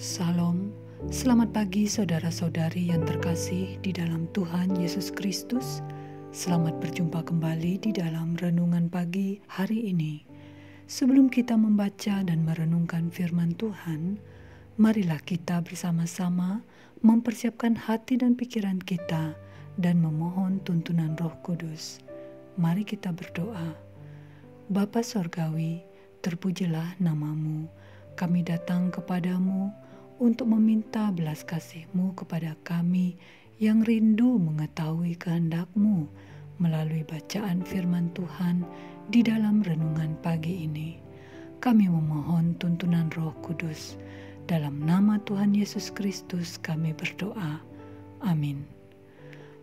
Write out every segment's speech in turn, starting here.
Salam, selamat pagi saudara-saudari yang terkasih di dalam Tuhan Yesus Kristus. Selamat berjumpa kembali di dalam renungan pagi hari ini. Sebelum kita membaca dan merenungkan firman Tuhan, marilah kita bersama-sama mempersiapkan hati dan pikiran kita dan memohon tuntunan Roh Kudus. Mari kita berdoa. Bapa Sorgawi, terpujilah namamu. Kami datang kepadamu untuk meminta belas kasih-Mu kepada kami yang rindu mengetahui kehendak-Mu melalui bacaan firman Tuhan di dalam renungan pagi ini. Kami memohon tuntunan Roh Kudus. Dalam nama Tuhan Yesus Kristus kami berdoa. Amin.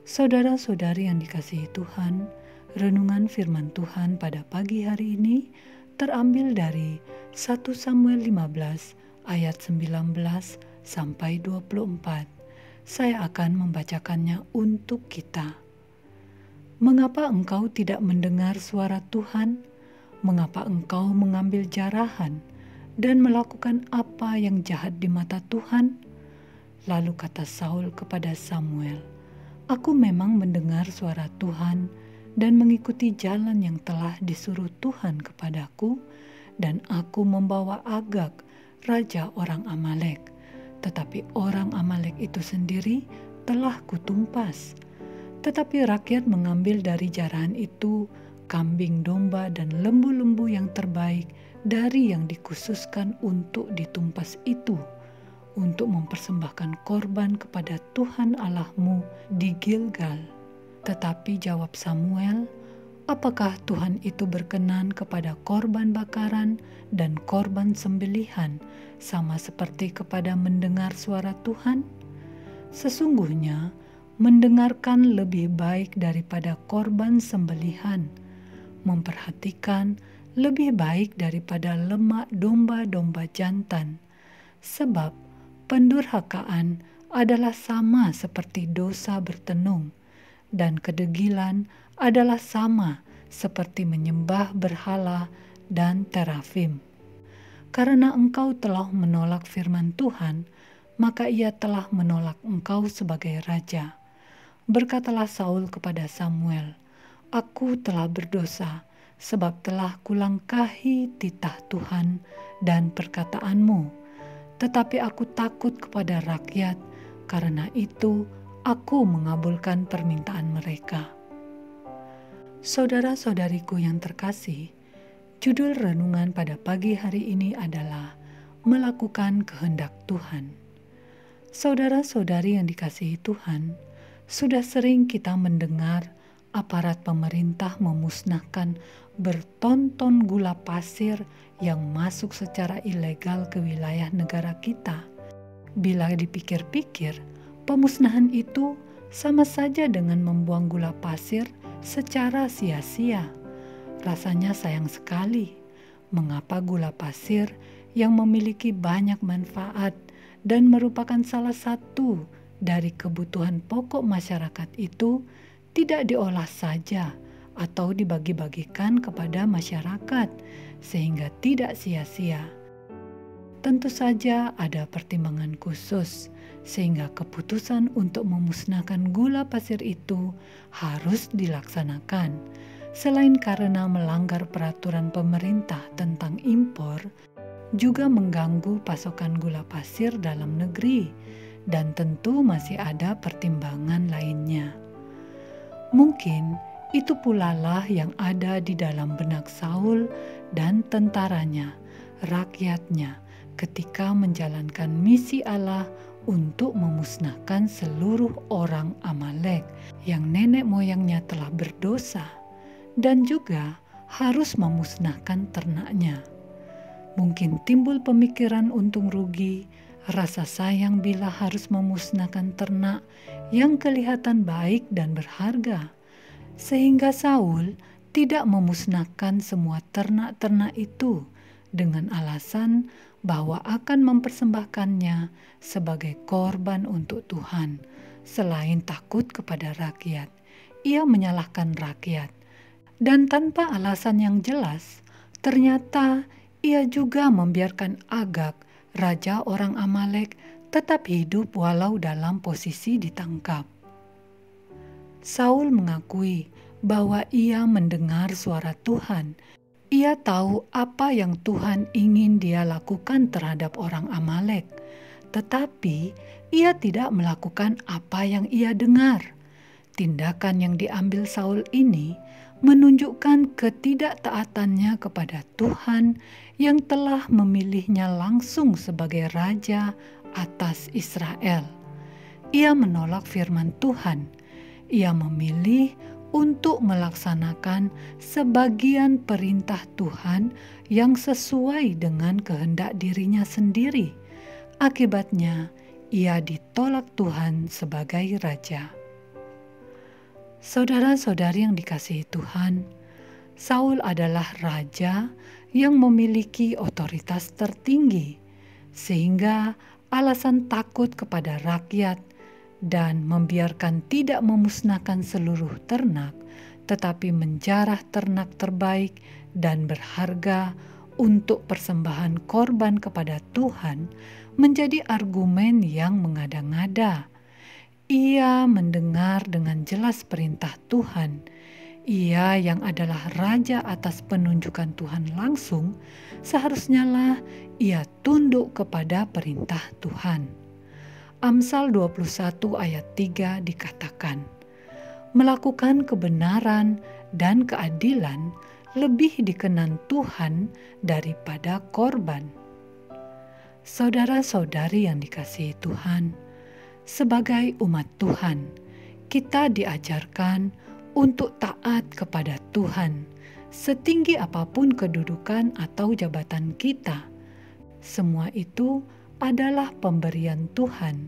Saudara-saudari yang dikasihi Tuhan, renungan firman Tuhan pada pagi hari ini terambil dari 1 Samuel 15 ayat 19 sampai 24. Saya akan membacakannya untuk kita. Mengapa engkau tidak mendengar suara Tuhan? Mengapa engkau mengambil jarahan dan melakukan apa yang jahat di mata Tuhan? Lalu kata Saul kepada Samuel, "Aku memang mendengar suara Tuhan dan mengikuti jalan yang telah disuruh Tuhan kepadaku, dan aku membawa Agag, raja orang Amalek. Tetapi orang Amalek itu sendiri telah kutumpas. Tetapi rakyat mengambil dari jarahan itu kambing domba dan lembu-lembu yang terbaik dari yang dikhususkan untuk ditumpas itu, untuk mempersembahkan korban kepada Tuhan Allahmu di Gilgal." Tetapi jawab Samuel, "Apakah Tuhan itu berkenan kepada korban bakaran dan korban sembelihan sama seperti kepada mendengar suara Tuhan? Sesungguhnya mendengarkan lebih baik daripada korban sembelihan, memperhatikan lebih baik daripada lemak domba-domba jantan, sebab pendurhakaan adalah sama seperti dosa bertenung, dan kedegilan adalah sama seperti menyembah berhala dan terafim. Karena engkau telah menolak firman Tuhan, maka ia telah menolak engkau sebagai raja." Berkatalah Saul kepada Samuel, "Aku telah berdosa, sebab telah kulangkahi titah Tuhan dan perkataanmu. Tetapi aku takut kepada rakyat, karena itu aku mengabulkan permintaan mereka." Saudara-saudariku yang terkasih, judul renungan pada pagi hari ini adalah Melakukan Kehendak Tuhan. Saudara-saudari yang dikasihi Tuhan, sudah sering kita mendengar aparat pemerintah memusnahkan bertonton gula pasir yang masuk secara ilegal ke wilayah negara kita. Bila dipikir-pikir, pemusnahan itu sama saja dengan membuang gula pasir secara sia-sia. Rasanya sayang sekali, mengapa gula pasir yang memiliki banyak manfaat dan merupakan salah satu dari kebutuhan pokok masyarakat itu tidak diolah saja atau dibagi-bagikan kepada masyarakat sehingga tidak sia-sia. Tentu saja ada pertimbangan khusus, sehingga keputusan untuk memusnahkan gula pasir itu harus dilaksanakan. Selain karena melanggar peraturan pemerintah tentang impor, juga mengganggu pasokan gula pasir dalam negeri, dan tentu masih ada pertimbangan lainnya. Mungkin itu pula lah yang ada di dalam benak Saul dan tentaranya, rakyatnya, ketika menjalankan misi Allah untuk memusnahkan seluruh orang Amalek yang nenek moyangnya telah berdosa, dan juga harus memusnahkan ternaknya. Mungkin timbul pemikiran untung rugi, rasa sayang bila harus memusnahkan ternak yang kelihatan baik dan berharga, sehingga Saul tidak memusnahkan semua ternak-ternak itu dengan alasan bahwa akan mempersembahkannya sebagai korban untuk Tuhan. Selain takut kepada rakyat, ia menyalahkan rakyat. Dan tanpa alasan yang jelas, ternyata ia juga membiarkan Agag, raja orang Amalek tetap hidup walau dalam posisi ditangkap. Saul mengakui bahwa ia mendengar suara Tuhan. Ia tahu apa yang Tuhan ingin dia lakukan terhadap orang Amalek, tetapi ia tidak melakukan apa yang ia dengar. Tindakan yang diambil Saul ini menunjukkan ketidaktaatannya kepada Tuhan yang telah memilihnya langsung sebagai raja atas Israel. Ia menolak firman Tuhan. Ia memilih untuk melaksanakan sebagian perintah Tuhan yang sesuai dengan kehendak dirinya sendiri. Akibatnya, ia ditolak Tuhan sebagai raja. Saudara-saudari yang dikasihi Tuhan, Saul adalah raja yang memiliki otoritas tertinggi, sehingga alasan takut kepada rakyat dan membiarkan tidak memusnahkan seluruh ternak, tetapi menjarah ternak terbaik dan berharga untuk persembahan korban kepada Tuhan menjadi argumen yang mengada-ngada. Ia mendengar dengan jelas perintah Tuhan. Ia yang adalah raja atas penunjukan Tuhan langsung, seharusnya lah ia tunduk kepada perintah Tuhan. Amsal 21 ayat 3 dikatakan, melakukan kebenaran dan keadilan lebih dikenan Tuhan daripada korban. Saudara-saudari yang dikasihi Tuhan, sebagai umat Tuhan, kita diajarkan untuk taat kepada Tuhan, setinggi apapun kedudukan atau jabatan kita. Semua itu adalah pemberian Tuhan.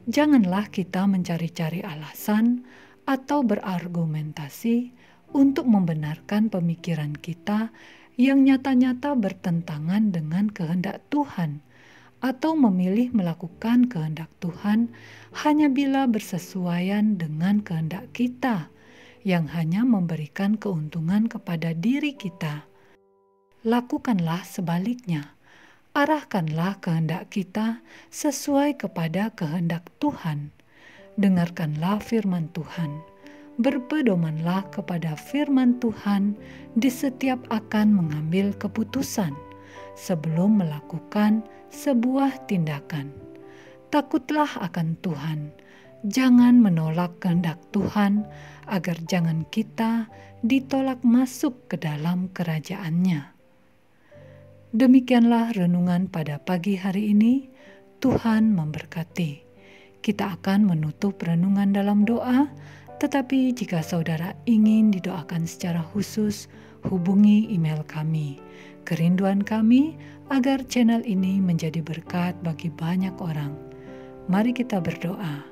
Janganlah kita mencari-cari alasan atau berargumentasi untuk membenarkan pemikiran kita yang nyata-nyata bertentangan dengan kehendak Tuhan, atau memilih melakukan kehendak Tuhan hanya bila bersesuaian dengan kehendak kita, yang hanya memberikan keuntungan kepada diri kita. Lakukanlah sebaliknya. Arahkanlah kehendak kita sesuai kepada kehendak Tuhan. Dengarkanlah firman Tuhan. Berpedomanlah kepada firman Tuhan di setiap akan mengambil keputusan sebelum melakukan sebuah tindakan. Takutlah akan Tuhan. Jangan menolak kehendak Tuhan agar jangan kita ditolak masuk ke dalam kerajaan-Nya. Demikianlah renungan pada pagi hari ini. Tuhan memberkati. Kita akan menutup renungan dalam doa, tetapi jika saudara ingin didoakan secara khusus, hubungi email kami. Kerinduan kami agar channel ini menjadi berkat bagi banyak orang. Mari kita berdoa.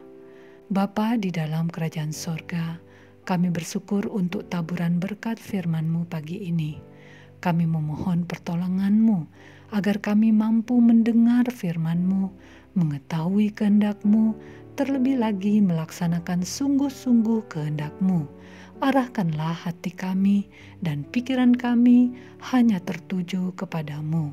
Bapa di dalam kerajaan sorga, kami bersyukur untuk taburan berkat firman-Mu pagi ini. Kami memohon pertolongan-Mu agar kami mampu mendengar firman-Mu, mengetahui kehendak-Mu, terlebih lagi melaksanakan sungguh-sungguh kehendak-Mu. Arahkanlah hati kami dan pikiran kami hanya tertuju kepadamu.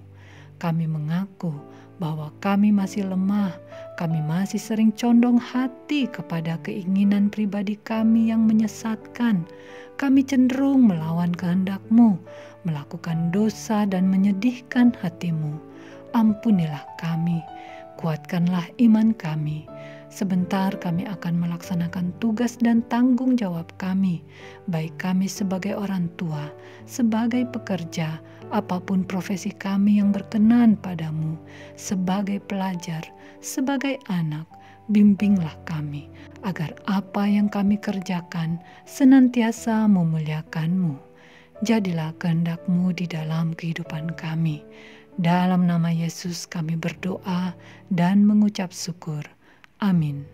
Kami mengaku bahwa kami masih lemah, kami masih sering condong hati kepada keinginan pribadi kami yang menyesatkan. Kami cenderung melawan kehendak-Mu, melakukan dosa dan menyedihkan hati-Mu. Ampunilah kami, kuatkanlah iman kami. Sebentar kami akan melaksanakan tugas dan tanggung jawab kami, baik kami sebagai orang tua, sebagai pekerja, apapun profesi kami yang berkenan padamu, sebagai pelajar, sebagai anak. Bimbinglah kami, agar apa yang kami kerjakan senantiasa memuliakan-Mu. Jadilah kehendak-Mu di dalam kehidupan kami. Dalam nama Yesus kami berdoa dan mengucap syukur. Amin.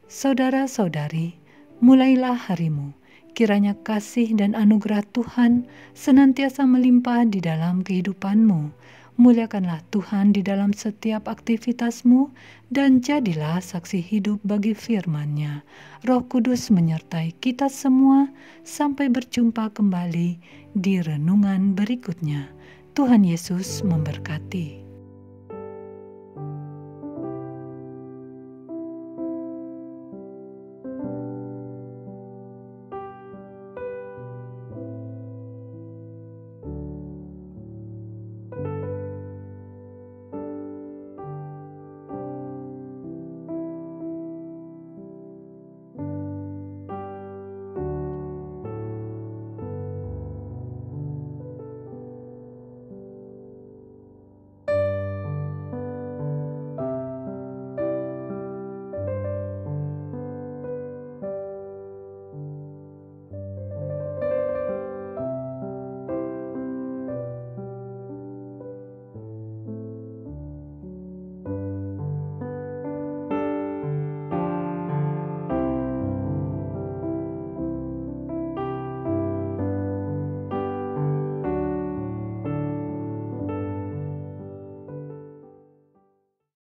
Saudara-saudari, mulailah harimu. Kiranya kasih dan anugerah Tuhan senantiasa melimpah di dalam kehidupanmu. Muliakanlah Tuhan di dalam setiap aktivitasmu dan jadilah saksi hidup bagi firman-Nya. Roh Kudus menyertai kita semua sampai berjumpa kembali di renungan berikutnya. Tuhan Yesus memberkati.